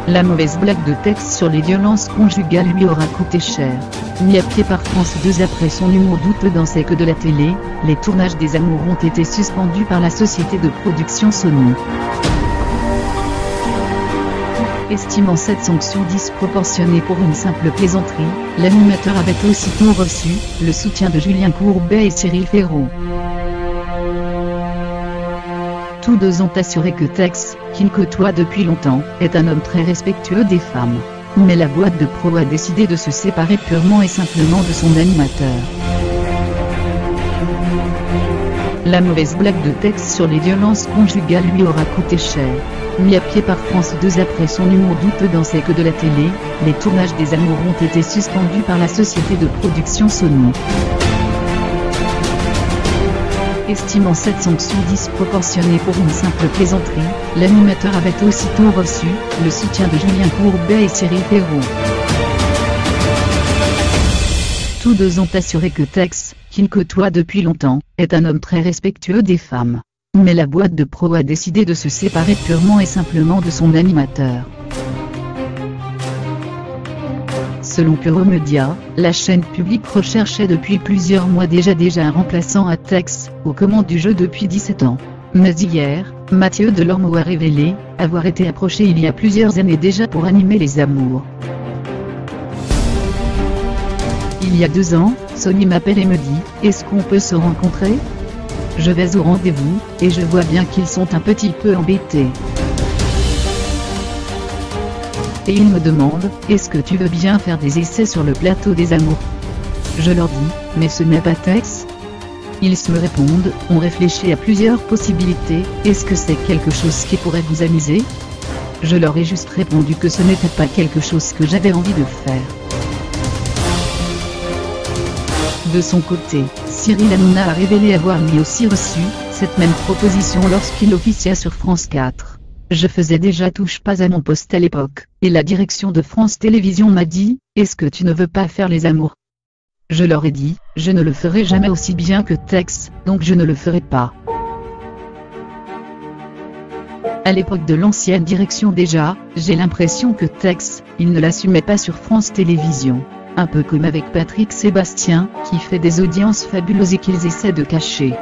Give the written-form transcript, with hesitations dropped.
La mauvaise blague de Tex sur les violences conjugales lui aura coûté cher. Mis à pied par France 2 après son humour douteux dans C'est que de la télé, les tournages des Amours ont été suspendus par la société de production Sony. Estimant cette sanction disproportionnée pour une simple plaisanterie, l'animateur avait aussitôt reçu le soutien de Julien Courbet et Cyril Ferraud. Tous deux ont assuré que Tex, qu'il côtoie depuis longtemps, est un homme très respectueux des femmes. Mais la boîte de pro a décidé de se séparer purement et simplement de son animateur. La mauvaise blague de Tex sur les violences conjugales lui aura coûté cher. Mis à pied par France 2 après son humour douteux dans C'est que de la télé, les tournages des Amours ont été suspendus par la société de production Sony. Estimant cette sanction disproportionnée pour une simple plaisanterie, l'animateur avait aussitôt reçu le soutien de Julien Courbet et Cyril Ferraud. Tous deux ont assuré que Tex, qu'il côtoie depuis longtemps, est un homme très respectueux des femmes. Mais la boîte de pro a décidé de se séparer purement et simplement de son animateur. Selon Puromedia, la chaîne publique recherchait depuis plusieurs mois déjà un remplaçant à Tex, aux commandes du jeu depuis 17 ans. Mais hier, Mathieu Delormeau a révélé avoir été approché il y a plusieurs années déjà pour animer les Amours. Il y a 2 ans, Sony m'appelle et me dit « Est-ce qu'on peut se rencontrer ?» Je vais au rendez-vous, et je vois bien qu'ils sont un petit peu embêtés. Et ils me demandent « Est-ce que tu veux bien faire des essais sur le plateau des Amours ?» Je leur dis « Mais ce n'est pas Tex ?» Ils me répondent « On réfléchit à plusieurs possibilités, est-ce que c'est quelque chose qui pourrait vous amuser ?» Je leur ai juste répondu que ce n'était pas quelque chose que j'avais envie de faire. De son côté, Cyril Hanouna a révélé avoir lui aussi reçu cette même proposition lorsqu'il officia sur France 4. Je faisais déjà Touche pas à mon poste à l'époque, et la direction de France Télévisions m'a dit « Est-ce que tu ne veux pas faire les Amours ?» Je leur ai dit « Je ne le ferai jamais aussi bien que Tex, donc je ne le ferai pas. » À l'époque de l'ancienne direction déjà, j'ai l'impression que Tex, il ne l'assumait pas sur France Télévisions. Un peu comme avec Patrick Sébastien, qui fait des audiences fabuleuses et qu'ils essaient de cacher.